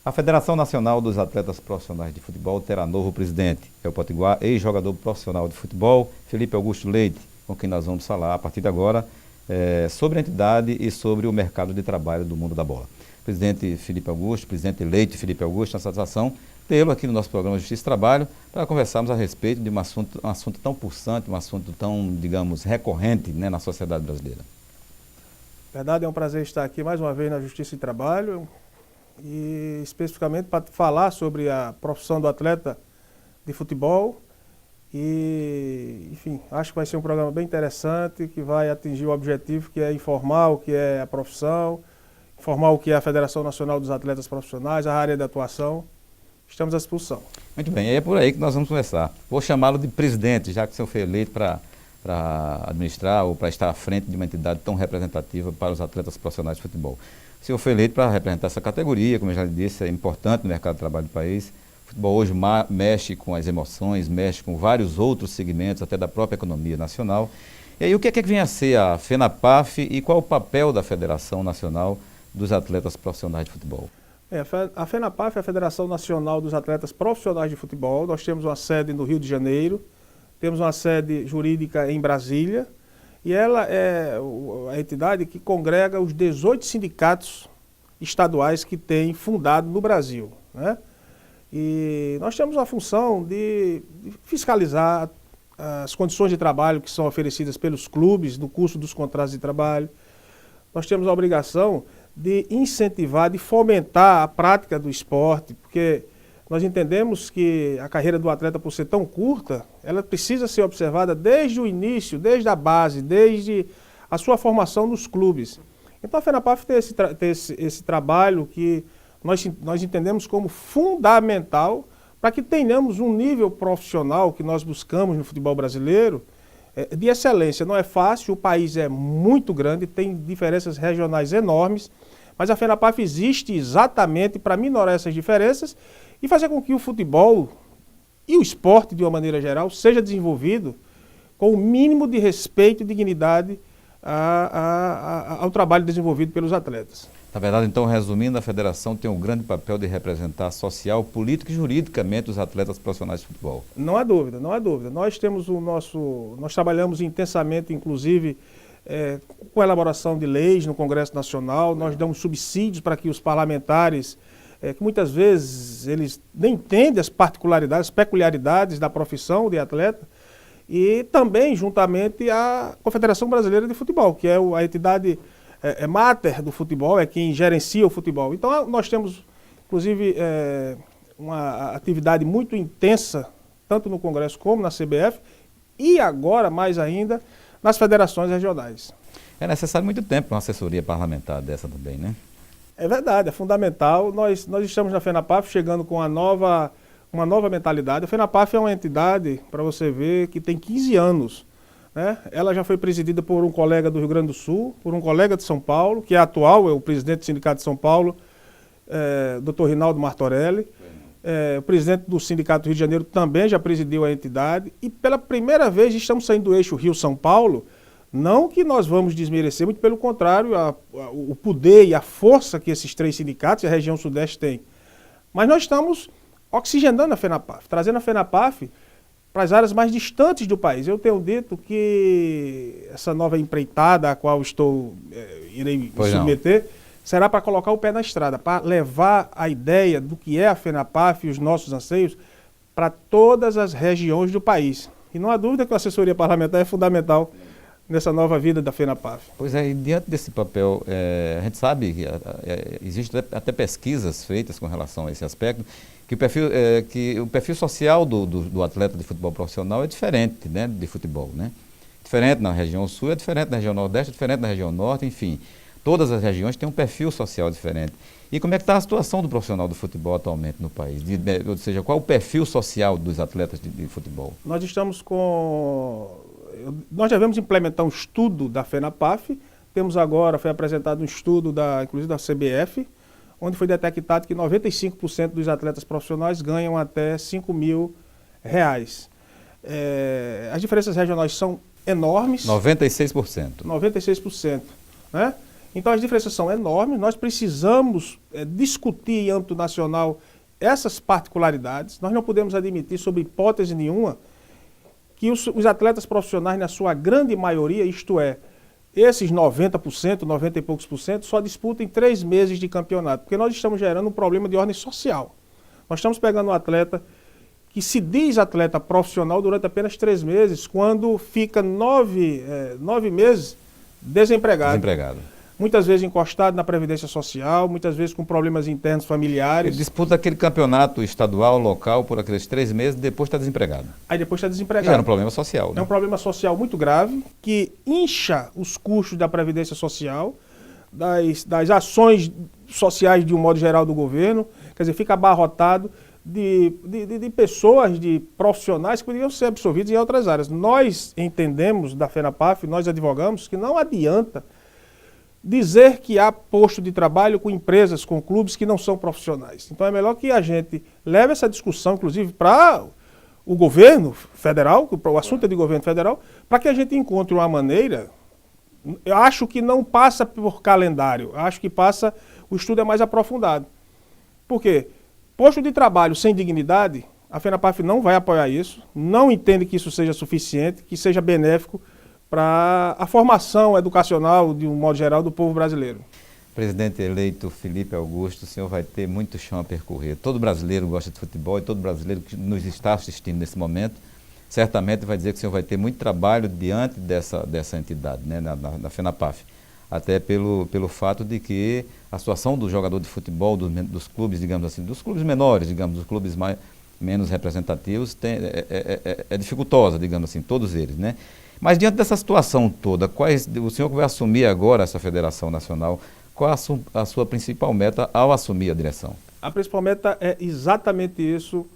A Federação Nacional dos Atletas Profissionais de Futebol terá novo presidente. É o potiguar ex-jogador profissional de futebol, Felipe Augusto Leite, com quem nós vamos falar a partir de agora sobre a entidade e sobre o mercado de trabalho do mundo da bola. Presidente Felipe Augusto, presidente eleito Felipe Augusto, uma satisfação tê-lo aqui no nosso programa Justiça e Trabalho para conversarmos a respeito de um assunto tão pulsante, um assunto tão, digamos, recorrente, né, na sociedade brasileira. Verdade, é um prazer estar aqui mais uma vez na Justiça e Trabalho e especificamente para falar sobre a profissão do atleta de futebol e, enfim, acho que vai ser um programa bem interessante, que vai atingir o objetivo que é informar o que é a profissão, informar o que é a Federação Nacional dos Atletas Profissionais, a área de atuação. Estamos à disposição. Muito bem, é por aí que nós vamos começar. Vou chamá-lo de presidente, já que o senhor foi eleito para administrar ou para estar à frente de uma entidade tão representativa para os atletas profissionais de futebol. O senhor foi eleito para representar essa categoria, como eu já lhe disse, é importante no mercado de trabalho do país. O futebol hoje mexe com as emoções, mexe com vários outros segmentos, até da própria economia nacional. E aí, o que é que vem a ser a FENAPAF e qual o papel da Federação Nacional dos Atletas Profissionais de Futebol? A FENAPAF é a Federação Nacional dos Atletas Profissionais de Futebol. Nós temos uma sede no Rio de Janeiro, temos uma sede jurídica em Brasília, e ela é a entidade que congrega os 18 sindicatos estaduais que tem fundado no Brasil, né? E nós temos a função de fiscalizar as condições de trabalho que são oferecidas pelos clubes no curso dos contratos de trabalho. Nós temos a obrigação de incentivar, de fomentar a prática do esporte, porque nós entendemos que a carreira do atleta, por ser tão curta, ela precisa ser observada desde o início, desde a base, desde a sua formação nos clubes. Então a FENAPAF tem esse trabalho que nós entendemos como fundamental para que tenhamos um nível profissional que nós buscamos no futebol brasileiro de excelência. Não é fácil, o país é muito grande, tem diferenças regionais enormes, mas a FENAPAF existe exatamente para minorar essas diferenças e fazer com que o futebol e o esporte, de uma maneira geral, seja desenvolvido com o mínimo de respeito e dignidade ao trabalho desenvolvido pelos atletas. Na verdade, então, resumindo, a federação tem um grande papel de representar social, político e juridicamente os atletas profissionais de futebol. Não há dúvida, não há dúvida. Nós trabalhamos intensamente, inclusive, com a elaboração de leis no Congresso Nacional, nós damos subsídios para que os parlamentares, que muitas vezes eles nem entendem as particularidades, as peculiaridades da profissão de atleta, e também juntamente a Confederação Brasileira de Futebol, que é a entidade máter do futebol, é quem gerencia o futebol. Então nós temos, inclusive, uma atividade muito intensa, tanto no Congresso como na CBF, e agora, mais ainda, nas federações regionais. É necessário muito tempo para uma assessoria parlamentar dessa também, né? É verdade, é fundamental. Nós estamos na FENAPAF chegando com uma nova mentalidade. A FENAPAF é uma entidade, para você ver, que tem 15 anos. Né? Ela já foi presidida por um colega do Rio Grande do Sul, por um colega de São Paulo, que é atual, é o presidente do Sindicato de São Paulo, Dr. Rinaldo Martorelli. O presidente do Sindicato do Rio de Janeiro também já presidiu a entidade. E pela primeira vez estamos saindo do eixo Rio-São Paulo. Não que nós vamos desmerecer, muito pelo contrário, o poder e a força que esses três sindicatos e a região sudeste têm. Mas nós estamos oxigenando a FENAPAF, trazendo a FENAPAF para as áreas mais distantes do país. Eu tenho dito que essa nova empreitada a qual irei me submeter será para colocar o pé na estrada, para levar a ideia do que é a FENAPAF e os nossos anseios para todas as regiões do país. E não há dúvida que a assessoria parlamentar é fundamental nessa nova vida da FENAPAF. Pois é, e diante desse papel, a gente sabe que existem até pesquisas feitas com relação a esse aspecto, que o perfil social do atleta de futebol profissional é diferente, né, de futebol, né? Diferente na região sul, é diferente na região nordeste, é diferente na região norte, enfim. Todas as regiões têm um perfil social diferente. E como é que está a situação do profissional do futebol atualmente no país? Ou seja, qual é o perfil social dos atletas de futebol? Nós devemos implementar um estudo da FENAPAF. Temos agora, foi apresentado um estudo, inclusive da CBF, onde foi detectado que 95% dos atletas profissionais ganham até R$5.000. As diferenças regionais são enormes. 96%. 96%. Né? Então as diferenças são enormes, nós precisamos discutir em âmbito nacional essas particularidades. Nós não podemos admitir, sob hipótese nenhuma, que os atletas profissionais, na sua grande maioria, isto é, esses 90%, 90 e poucos por cento, só disputam 3 meses de campeonato, porque nós estamos gerando um problema de ordem social. Nós estamos pegando um atleta que se diz atleta profissional durante apenas 3 meses, quando fica 9 meses desempregado. Muitas vezes encostado na Previdência Social, muitas vezes com problemas internos familiares. Ele disputa aquele campeonato estadual, local, por aqueles 3 meses, depois está desempregado. Aí depois está desempregado. Já era um problema social, né? É um problema social muito grave, que incha os custos da Previdência Social, das ações sociais de um modo geral do governo, quer dizer, fica abarrotado de pessoas, de profissionais que poderiam ser absorvidos em outras áreas. Nós entendemos, da FENAPAF, nós advogamos que não adianta dizer que há posto de trabalho com empresas, com clubes que não são profissionais. Então é melhor que a gente leve essa discussão, inclusive, para o governo federal, o assunto é de governo federal, para que a gente encontre uma maneira, eu acho que não passa por calendário, acho que passa, o estudo é mais aprofundado. Por quê? Posto de trabalho sem dignidade, a FENAPAF não vai apoiar isso, não entende que isso seja suficiente, que seja benéfico para a formação educacional, de um modo geral, do povo brasileiro. Presidente eleito Felipe Augusto, o senhor vai ter muito chão a percorrer. Todo brasileiro gosta de futebol e todo brasileiro que nos está assistindo nesse momento, certamente vai dizer que o senhor vai ter muito trabalho diante dessa entidade, né, na FENAPAF. Até pelo fato de que a situação do jogador de futebol, dos clubes, digamos assim, dos clubes menores, digamos, dos clubes menos representativos, é dificultosa, digamos assim, todos eles, né? Mas diante dessa situação toda, o senhor que vai assumir agora essa Federação Nacional, qual a sua principal meta ao assumir a direção? A principal meta é exatamente isso,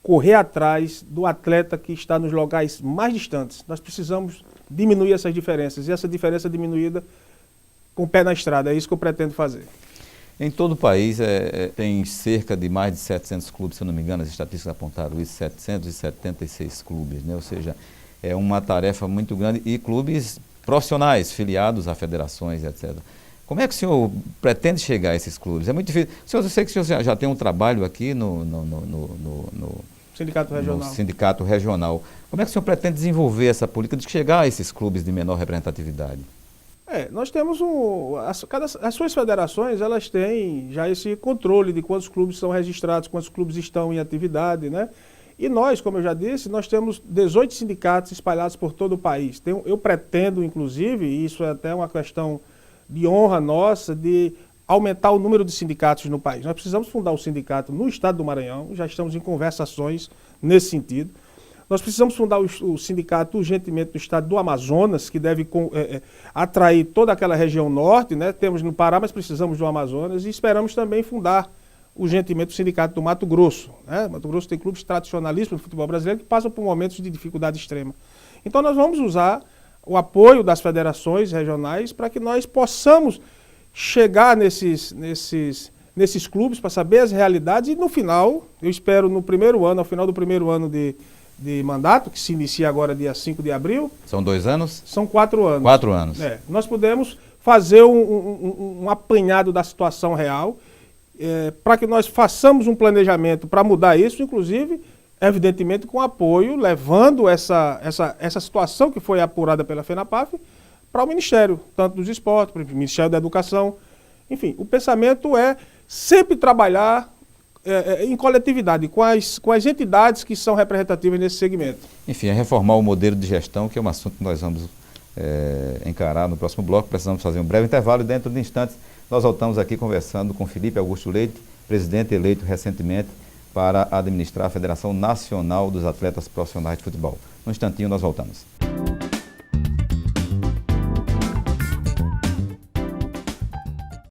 correr atrás do atleta que está nos locais mais distantes. Nós precisamos diminuir essas diferenças, e essa diferença diminuída com o pé na estrada, é isso que eu pretendo fazer. Em todo o país tem cerca de mais de 700 clubes, se eu não me engano, as estatísticas apontaram isso, 776 clubes, né? Ou seja, é uma tarefa muito grande, e clubes profissionais, filiados a federações, etc. Como é que o senhor pretende chegar a esses clubes? É muito difícil. Eu sei que o senhor já tem um trabalho aqui no Sindicato Regional. No Sindicato Regional. Como é que o senhor pretende desenvolver essa política de chegar a esses clubes de menor representatividade? Nós temos as suas federações, elas têm já esse controle de quantos clubes são registrados, quantos clubes estão em atividade, né? E nós, como eu já disse, nós temos 18 sindicatos espalhados por todo o país. Eu pretendo, inclusive, e isso é até uma questão de honra nossa, de aumentar o número de sindicatos no país. Nós precisamos fundar um sindicato no estado do Maranhão, já estamos em conversações nesse sentido. Nós precisamos fundar o sindicato urgentemente no estado do Amazonas, que deve atrair toda aquela região norte, né? Temos no Pará, mas precisamos do Amazonas, e esperamos também fundar urgentemente o sindicato do Mato Grosso, né? Mato Grosso tem clubes tradicionalistas no futebol brasileiro que passam por momentos de dificuldade extrema. Então nós vamos usar o apoio das federações regionais para que nós possamos chegar nesses clubes para saber as realidades, e no final, eu espero no primeiro ano, ao final do primeiro ano de mandato, que se inicia agora dia 5 de abril. São 2 anos? São 4 anos. 4 anos. Nós podemos fazer um apanhado da situação real, para que nós façamos um planejamento para mudar isso, inclusive, evidentemente, com apoio, levando essa situação que foi apurada pela FENAPAF para o Ministério, tanto dos Esportes, para o Ministério da Educação. Enfim, o pensamento é sempre trabalhar em coletividade, com as entidades que são representativas nesse segmento. Enfim, é reformar o modelo de gestão, que é um assunto que nós vamos encarar no próximo bloco. Precisamos fazer um breve intervalo e dentro de instantes nós voltamos aqui conversando com Felipe Augusto Leite, presidente eleito recentemente para administrar a Federação Nacional dos Atletas Profissionais de Futebol. Num instantinho nós voltamos.